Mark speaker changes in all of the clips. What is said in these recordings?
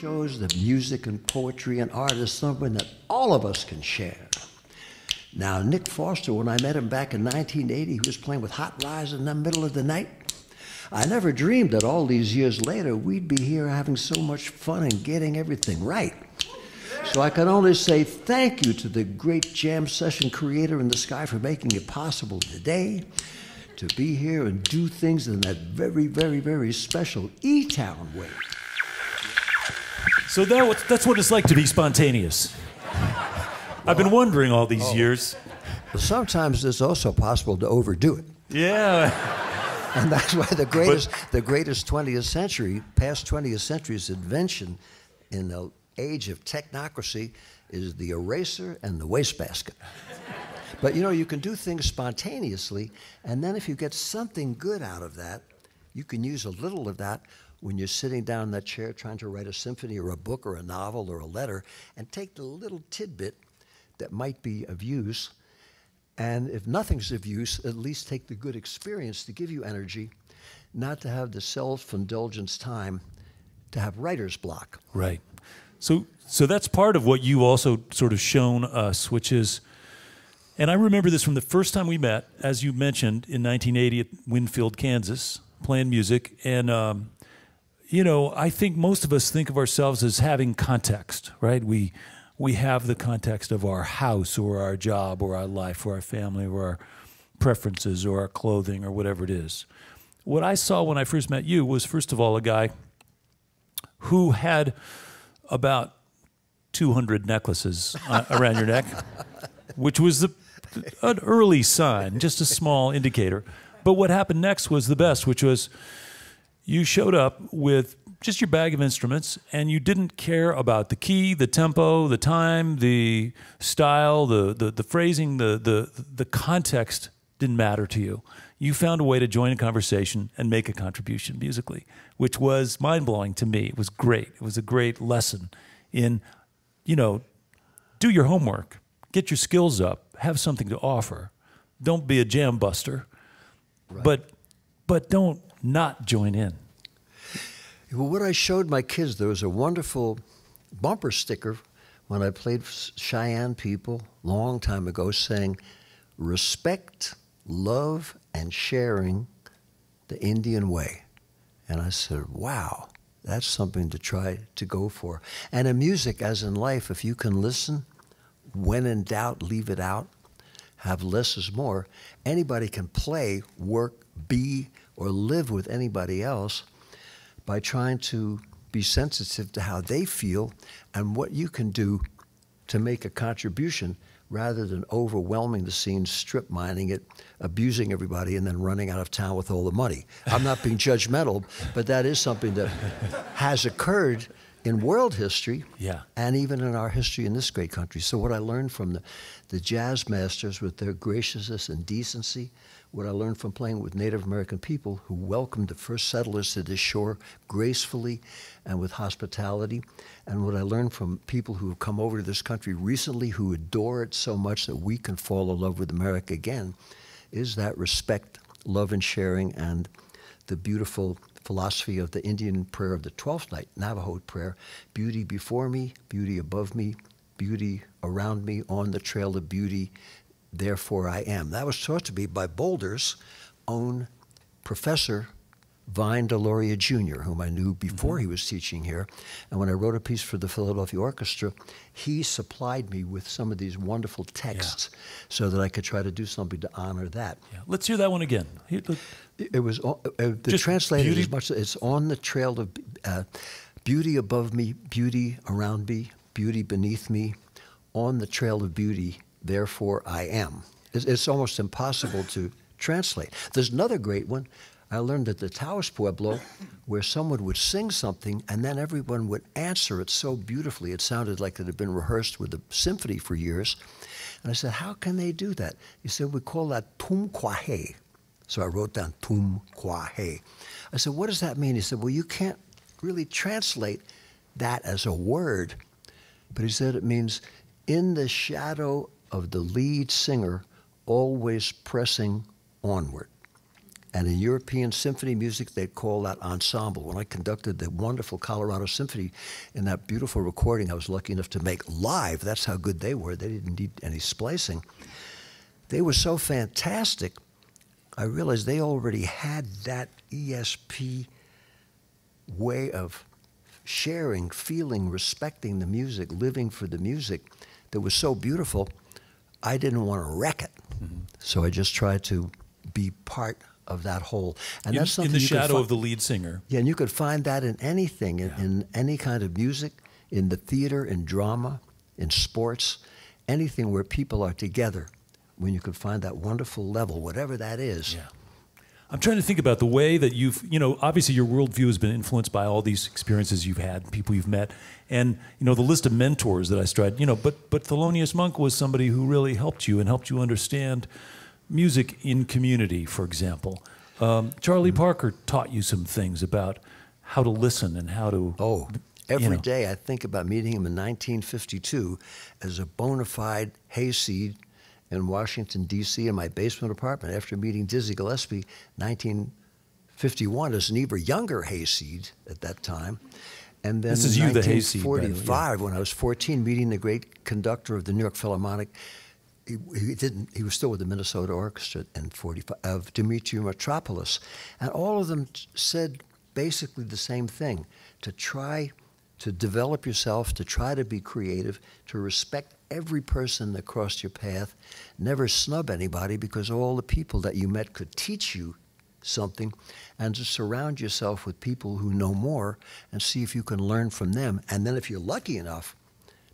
Speaker 1: shows that music and poetry and art is something that all of us can share. Now, Nick Foster, when I met him back in 1980, he was playing with Hot Rods in the middle of the night. I never dreamed that all these years later, we'd be here having so much fun and getting everything right. So I can only say thank you to the great jam session creator in the sky for making it possible today to be here and do things in that very, very, very special eTown way.
Speaker 2: So that's what it's like to be spontaneous. I've been wondering all these years.
Speaker 1: But sometimes it's also possible to overdo it.
Speaker 2: Yeah.
Speaker 1: And that's why the greatest 20th century, past 20th century's invention in the age of technocracy is the eraser and the wastebasket. But you know, you can do things spontaneously, and then if you get something good out of that, you can use a little of that when you're sitting down in that chair trying to write a symphony or a book or a novel or a letter, and take the little tidbit that might be of use, and if nothing's of use, at least take the good experience to give you energy, not to have the self-indulgence time to have writer's block.
Speaker 2: Right. So that's part of what you also sort of shown us, which is, and I remember this from the first time we met, as you mentioned, in 1980 at Winfield, Kansas, playing music, and you know, I think most of us think of ourselves as having context, right? We have the context of our house or our job or our life or our family or our preferences or our clothing or whatever it is. What I saw when I first met you was, first of all, a guy who had about 200 necklaces around your neck, which was an early sign, just a small indicator. But what happened next was the best, which was you showed up with just your bag of instruments, and you didn't care about the key, the tempo, the time, the style, the phrasing, the context didn't matter to you. You found a way to join a conversation and make a contribution musically, which was mind-blowing to me. It was great. It was a great lesson in, you know, do your homework, get your skills up, have something to offer. Don't be a jam buster, right. but don't not join in.
Speaker 1: Well, what I showed my kids, there was a wonderful bumper sticker when I played Cheyenne people a long time ago saying, respect, love, and sharing the Indian way. And I said, wow, that's something to try to go for. And in music, as in life, if you can listen, when in doubt, leave it out, have less is more, anybody can play, work, be, or live with anybody else by trying to be sensitive to how they feel and what you can do to make a contribution rather than overwhelming the scene, strip mining it, abusing everybody, and then running out of town with all the money. I'm not being judgmental, but that is something that has occurred in world history,
Speaker 2: yeah,
Speaker 1: and even in our history in this great country. So what I learned from the jazz masters with their graciousness and decency, what I learned from playing with Native American people who welcomed the first settlers to this shore gracefully and with hospitality, and what I learned from people who have come over to this country recently who adore it so much that we can fall in love with America again, is that respect, love, and sharing, and the beautiful philosophy of the Indian prayer of the 12th night, Navajo prayer, beauty before me, beauty above me, beauty around me, on the trail of beauty, therefore I am. That was taught to me by Boulder's own professor, Vine Deloria Jr., whom I knew before he was teaching here. And when I wrote a piece for the Philadelphia Orchestra, he supplied me with some of these wonderful texts so that I could try to do something to honor that.
Speaker 2: Yeah. Let's hear that one again.
Speaker 1: It was, the translated as much, it's on the trail of beauty above me, beauty around me, beauty beneath me, on the trail of beauty, therefore I am. It's almost impossible to translate. There's another great one. I learned at the Taos Pueblo where someone would sing something and then everyone would answer it so beautifully. It sounded like it had been rehearsed with a symphony for years. And I said, how can they do that? He said, we call that tum kwahe. So I wrote down tum kwahe. I said, what does that mean? He said, well, you can't really translate that as a word. But he said it means in the shadow of the lead singer, always pressing onward. And in European symphony music, they'd call that ensemble. When I conducted the wonderful Colorado Symphony in that beautiful recording I was lucky enough to make live, that's how good they were. They didn't need any splicing. They were so fantastic, I realized they already had that ESP way of sharing, feeling, respecting the music, living for the music that was so beautiful, I didn't want to wreck it. Mm-hmm. So I just tried to be part of that whole. And that's something
Speaker 2: in the shadow of the lead singer.
Speaker 1: Yeah, and you could find that in anything, in any kind of music, in the theater, in drama, in sports, anything where people are together, when you could find that wonderful level, whatever that is.
Speaker 2: Yeah. I'm trying to think about the way that you've, obviously your worldview has been influenced by all these experiences you've had, people you've met, and, the list of mentors that I stride, but Thelonious Monk was somebody who really helped you and helped you understand music in community, for example. Charlie Parker taught you some things about how to listen and how to...
Speaker 1: Oh, every day I think about meeting him in 1952 as a bona fide hayseed in Washington, D.C. in my basement apartment after meeting Dizzy Gillespie 1951 as an even younger hayseed at that time. And then
Speaker 2: this is
Speaker 1: in
Speaker 2: you, the hayseed,
Speaker 1: 1945, when I was 14, meeting the great conductor of the New York Philharmonic, he was still with the Minnesota Orchestra in 45, of Dimitri Mitropoulos. And all of them said basically the same thing, to try to develop yourself, to try to be creative, to respect every person that crossed your path, never snub anybody because all the people that you met could teach you something, and to surround yourself with people who know more and see if you can learn from them. And then if you're lucky enough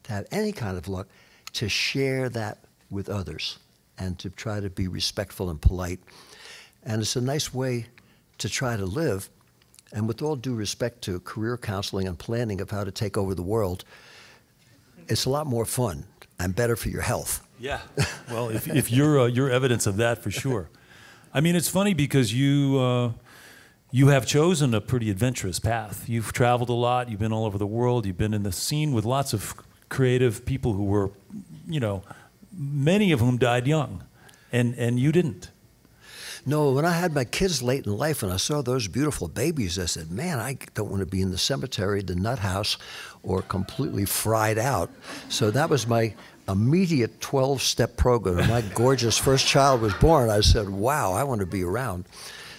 Speaker 1: to have any kind of luck, to share that with others and to try to be respectful and polite. And it's a nice way to try to live. And with all due respect to career counseling and planning of how to take over the world, it's a lot more fun and better for your health.
Speaker 2: Yeah. Well, if you're evidence of that, for sure. I mean, it's funny because you have chosen a pretty adventurous path. You've traveled a lot. You've been all over the world. You've been in the scene with lots of creative people who were, many of whom died young, and you didn't.
Speaker 1: No, when I had my kids late in life and I saw those beautiful babies, I said, man, I don't want to be in the cemetery, the nut house, or completely fried out. So that was my immediate 12-step program. When my gorgeous first child was born, I said, wow, I want to be around.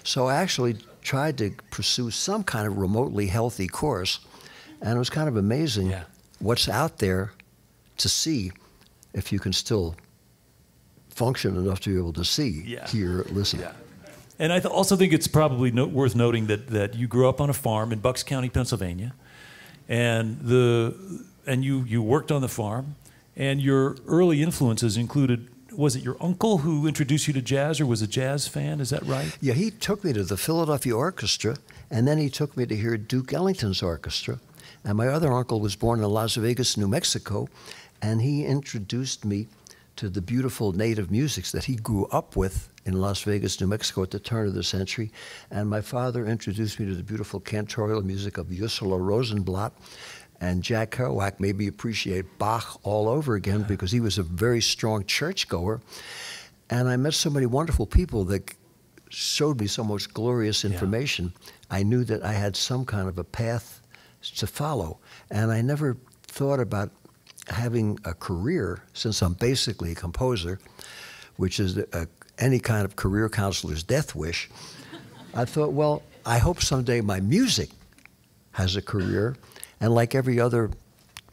Speaker 1: So I actually tried to pursue some kind of remotely healthy course, and it was kind of amazing what's out there to see if you can still function enough to be able to see, hear, listen.
Speaker 2: Yeah. And I also think it's probably worth noting that you grew up on a farm in Bucks County, Pennsylvania, and you worked on the farm, and your early influences included, was it your uncle who introduced you to jazz or was a jazz fan? Is that right?
Speaker 1: Yeah, he took me to the Philadelphia Orchestra, and then he took me to hear Duke Ellington's orchestra. And my other uncle was born in Las Vegas, New Mexico, and he introduced me to the beautiful native musics that he grew up with in Las Vegas, New Mexico at the turn of the century. And my father introduced me to the beautiful cantorial music of Ursula Rosenblatt. And Jack Kerouac made me appreciate Bach all over again because he was a very strong churchgoer. And I met so many wonderful people that showed me so much glorious information. I knew that I had some kind of a path to follow. And I never thought about having a career, since I'm basically a composer, which is any kind of career counselor's death wish. I thought, well, I hope someday my music has a career, and like every other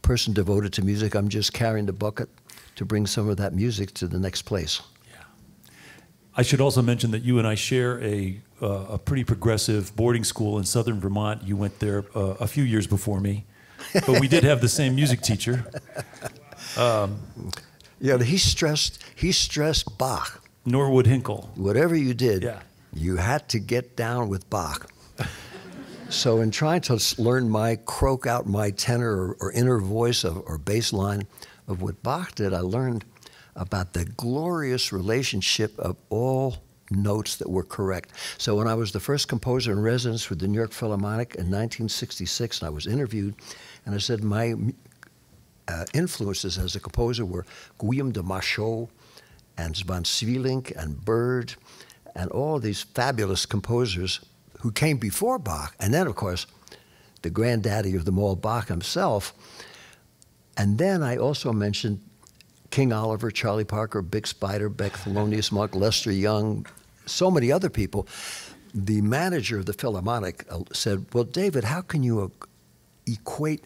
Speaker 1: person devoted to music, I'm just carrying the bucket to bring some of that music to the next place.
Speaker 2: Yeah. I should also mention that you and I share a pretty progressive boarding school in southern Vermont. You went there a few years before me. But we did have the same music teacher.
Speaker 1: Yeah, he stressed Bach.
Speaker 2: Norwood Hinkle.
Speaker 1: Whatever you did, you had to get down with Bach. So in trying to learn croak out my tenor or inner voice or bass line of what Bach did, I learned about the glorious relationship of all notes that were correct. So when I was the first composer in residence for the New York Philharmonic in 1966, and I was interviewed, and I said my influences as a composer were Guillaume de Machaut and Van Swielink and Bird and all these fabulous composers who came before Bach. And then, of course, the granddaddy of them all, Bach himself. And then I also mentioned King Oliver, Charlie Parker, Big Spider, Beck, Thelonious Monk, Lester Young, so many other people. The manager of the Philharmonic said, well, David, how can you equate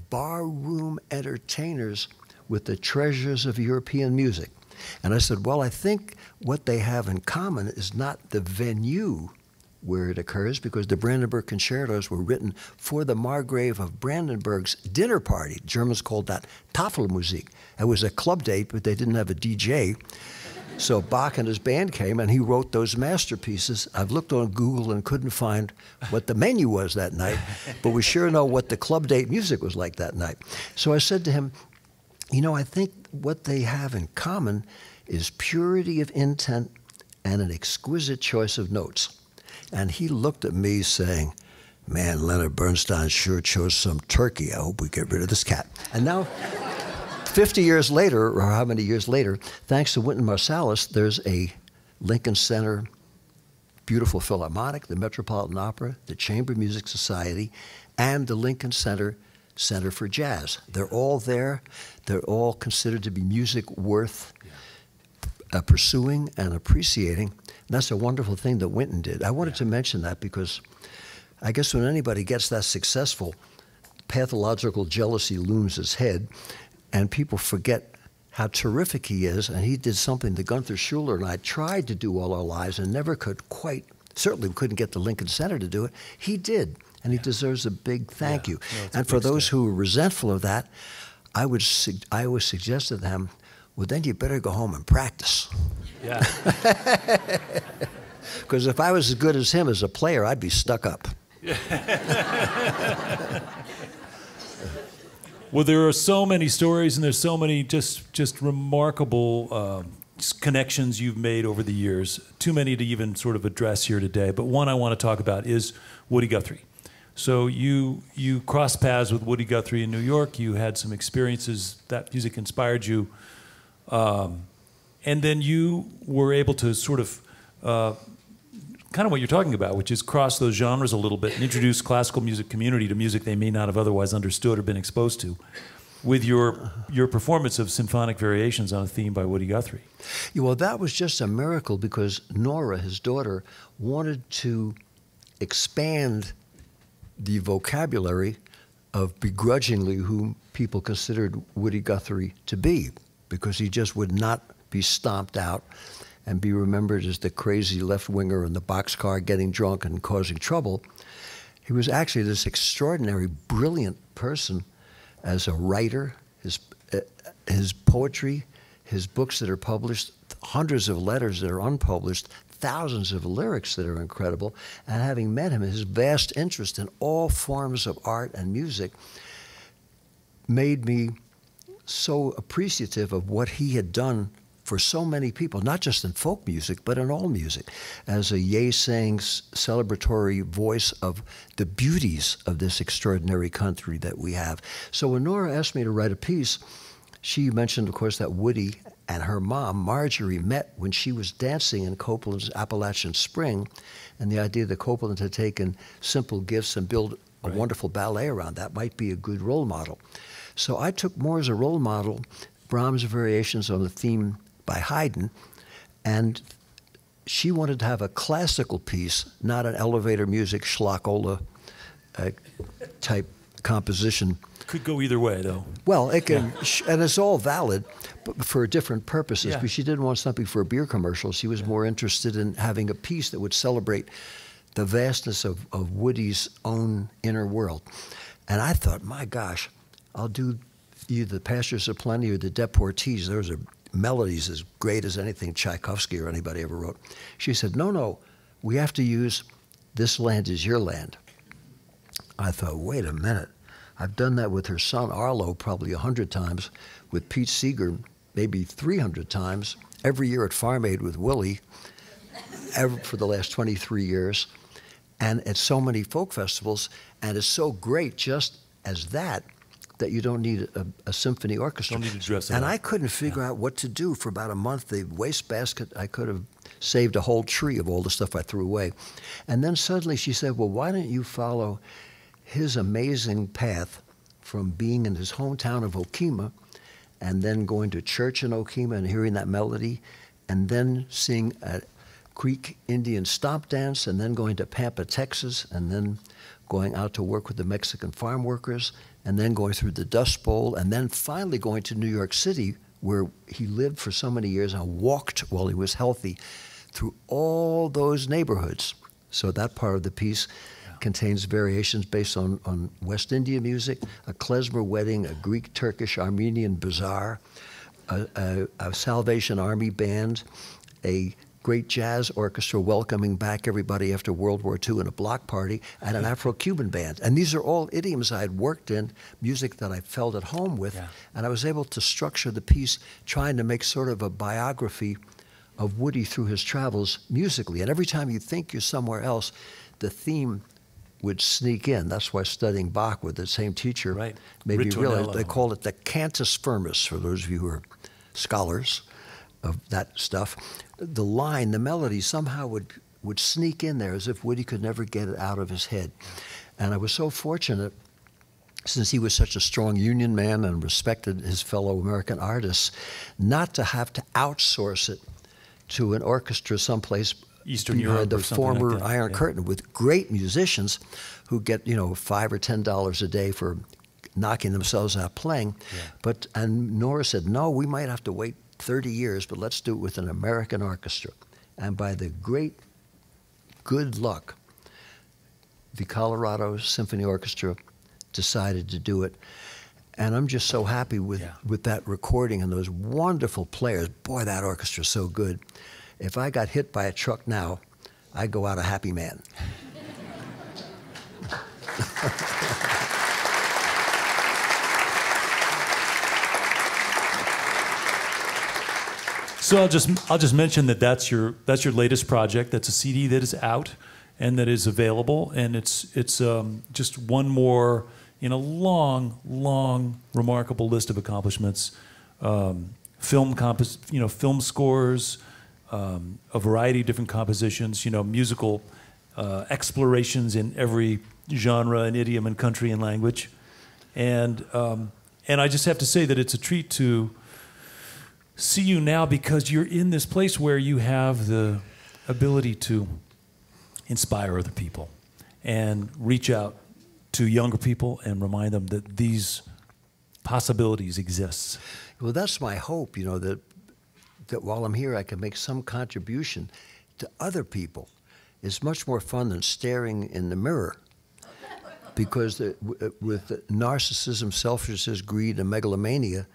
Speaker 1: barroom entertainers with the treasures of European music? And I said, well, I think what they have in common is not the venue where it occurs, because the Brandenburg concertos were written for the Margrave of Brandenburg's dinner party. Germans called that Tafelmusik. It was a club date, but they didn't have a DJ. So Bach and his band came, and he wrote those masterpieces. I've looked on Google and couldn't find what the menu was that night, but we sure know what the club date music was like that night. So I said to him, you know, I think what they have in common is purity of intent and an exquisite choice of notes. And he looked at me saying, man, Leonard Bernstein sure chose some turkey. I hope we get rid of this cat. And now, 50 years later, or how many years later, thanks to Wynton Marsalis, there's a Lincoln Center beautiful Philharmonic, the Metropolitan Opera, the Chamber Music Society, and the Lincoln Center Center for Jazz. They're all there. They're all considered to be music worth pursuing and appreciating. And that's a wonderful thing that Wynton did. I wanted to mention that because I guess when anybody gets that successful, pathological jealousy looms his head, and people forget how terrific he is. And he did something that Gunther Schuller and I tried to do all our lives and never could quite, certainly couldn't get the Lincoln Center to do it. He did, and he deserves a big thank you. No, and for those who are resentful of that, I always suggest to them, well, then you better go home and practice.
Speaker 2: Yeah.
Speaker 1: Because if I was as good as him as a player, I'd be stuck up.
Speaker 2: Well, there are so many stories, and there's so many just remarkable connections you've made over the years. Too many to even sort of address here today. But one I want to talk about is Woody Guthrie. So you crossed paths with Woody Guthrie in New York. You had some experiences. That music inspired you. And then you were able to sort of, kind of what you're talking about, which is cross those genres a little bit and introduce classical music community to music they may not have otherwise understood or been exposed to, with your performance of symphonic variations on a theme by Woody Guthrie.
Speaker 1: Yeah, well, that was just a miracle because Nora, his daughter, wanted to expand the vocabulary of begrudgingly whom people considered Woody Guthrie to be, because he just would not be stomped out and be remembered as the crazy left-winger in the boxcar getting drunk and causing trouble. He was actually this extraordinary, brilliant person as a writer. His poetry, his books that are published, hundreds of letters that are unpublished, thousands of lyrics that are incredible, and having met him, his vast interest in all forms of art and music made me so appreciative of what he had done for so many people, not just in folk music, but in all music, as a yay-saying, celebratory voice of the beauties of this extraordinary country that we have. So when Nora asked me to write a piece, she mentioned, of course, that Woody and her mom, Marjorie, met when she was dancing in Copeland's Appalachian Spring, and the idea that Copeland had taken simple gifts and built a wonderful ballet around that might be a good role model. So I took more as a role model Brahms' variations on the theme by Haydn, and she wanted to have a classical piece, not an elevator music schlockola type composition.
Speaker 2: Could go either way, though.
Speaker 1: Well, it can, and it's all valid, but for different purposes.
Speaker 2: Yeah.
Speaker 1: Because she didn't want something for a beer commercial. She was more interested in having a piece that would celebrate the vastness of Woody's own inner world. And I thought, my gosh, I'll do either the Pastures of Plenty or the Deportees. Those are melodies as great as anything Tchaikovsky or anybody ever wrote. She said, no, we have to use This Land Is Your Land. I thought, wait a minute. I've done that with her son, Arlo, probably 100 times, with Pete Seeger, maybe 300 times, every year at Farm Aid with Willie, for the last 23 years, and at so many folk festivals, and it's so great just as that you don't need a symphony orchestra.
Speaker 2: Don't need to dress it
Speaker 1: and
Speaker 2: up.
Speaker 1: I couldn't figure out what to do for about a month. The wastebasket I could have saved a whole tree of all the stuff I threw away. And then suddenly she said, well, why don't you follow his amazing path from being in his hometown of Okima and then going to church in Okima and hearing that melody, and then seeing a Creek Indian stomp dance, and then going to Pampa, Texas, and then going out to work with the Mexican farm workers, and then going through the Dust Bowl, and then finally going to New York City, where he lived for so many years and walked while he was healthy through all those neighborhoods. So that part of the piece contains variations based on West Indian music, a klezmer wedding, a Greek, Turkish, Armenian bazaar, a Salvation Army band, a great jazz orchestra welcoming back everybody after World War II in a block party, and an Afro-Cuban band. And these are all idioms I had worked in, music that I felt at home with, and I was able to structure the piece trying to make sort of a biography of Woody through his travels musically. And every time you think you're somewhere else, the theme would sneak in. That's why studying Bach with the same teacher made me realize they call it the cantus firmus, for those of you who are scholars of that stuff. The line, the melody somehow would sneak in there as if Woody could never get it out of his head. And I was so fortunate, since he was such a strong union man and respected his fellow American artists, not to have to outsource it to an orchestra someplace
Speaker 2: Eastern
Speaker 1: behind
Speaker 2: Europe
Speaker 1: the
Speaker 2: or something
Speaker 1: former
Speaker 2: like that.
Speaker 1: Iron Curtain with great musicians who get, you know, $5 or $10 a day for knocking themselves out playing. And Nora said, no, we might have to wait 30 years, but let's do it with an American orchestra. And by the great good luck, the Colorado Symphony Orchestra decided to do it. And I'm just so happy with that recording and those wonderful players. Boy, that orchestra's so good. If I got hit by a truck now, I'd go out a happy man.
Speaker 2: So I'll just mention that that's your latest project. That's a CD that is out and that is available, and it's just one more in a long, remarkable list of accomplishments. Film scores, a variety of different compositions, musical explorations in every genre and idiom and country and language, and I just have to say that it's a treat to see you now, because you're in this place where you have the ability to inspire other people and reach out to younger people and remind them that these possibilities exist.
Speaker 1: Well, that's my hope, that while I'm here, I can make some contribution to other people. It's much more fun than staring in the mirror, because with narcissism, selfishness, greed, and megalomania,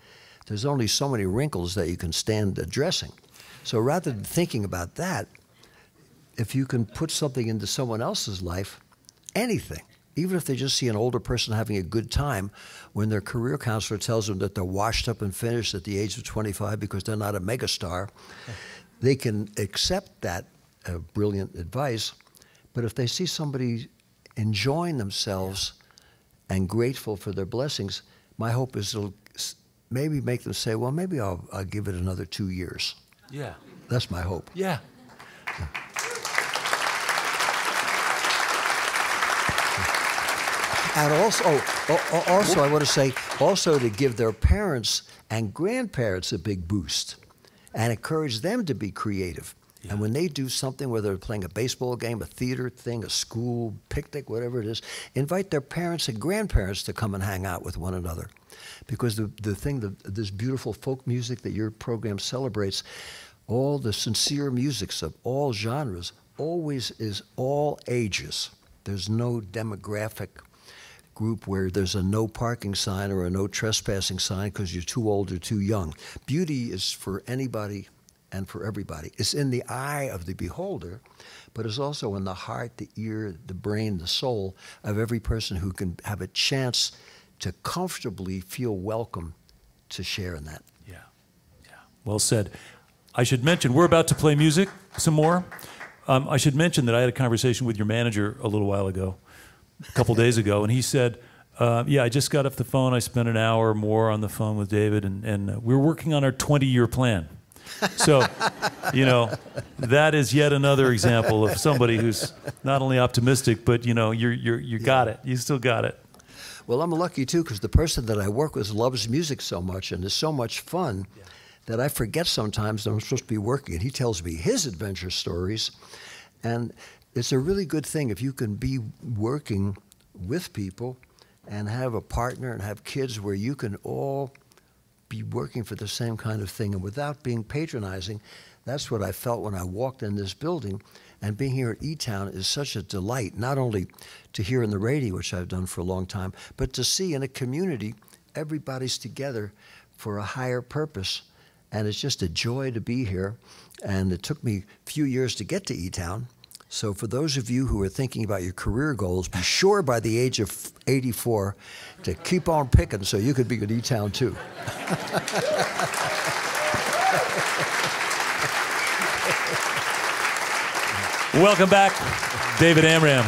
Speaker 1: there's only so many wrinkles that you can stand addressing. So rather than thinking about that, if you can put something into someone else's life, anything, even if they just see an older person having a good time, when their career counselor tells them that they're washed up and finished at the age of 25 because they're not a megastar, they can accept that brilliant advice. But if they see somebody enjoying themselves and grateful for their blessings, my hope is it'll maybe make them say, well, maybe I'll give it another 2 years.
Speaker 2: Yeah.
Speaker 1: That's my hope.
Speaker 2: Yeah.
Speaker 1: And also, I want to say, also to give their parents and grandparents a big boost and encourage them to be creative. Yeah. And when they do something, whether they're playing a baseball game, a theater thing, a school picnic, whatever it is, invite their parents and grandparents to come and hang out with one another. Because this beautiful folk music that your program celebrates, all the sincere musics of all genres, always is all ages. There's no demographic group where there's a no parking sign or a no trespassing sign because you're too old or too young. Beauty is for anybody and for everybody. It's in the eye of the beholder, but it's also in the heart, the ear, the brain, the soul of every person who can have a chance to comfortably feel welcome to share in that.
Speaker 2: Yeah, yeah. Well said. I should mention, we're about to play music some more. I should mention that I had a conversation with your manager a little while ago, a couple days ago, and he said, yeah, I just got off the phone. I spent an hour more on the phone with David, and we're working on our 20-year plan. So, you know, that is yet another example of somebody who's not only optimistic, but you know, you got it. You still got it.
Speaker 1: Well, I'm lucky too, because the person that I work with loves music so much and is so much fun that I forget sometimes that I'm supposed to be working. And he tells me his adventure stories, and it's a really good thing if you can be working with people and have a partner and have kids where you can all be working for the same kind of thing, and without being patronizing. That's what I felt when I walked in this building. And being here at eTown is such a delight, not only to hear in the radio, which I've done for a long time, but to see in a community everybody's together for a higher purpose. And it's just a joy to be here. And it took me a few years to get to eTown. So for those of you who are thinking about your career goals, be sure by the age of 84 to keep on picking so you could be at eTown too.
Speaker 2: Welcome back, David Amram.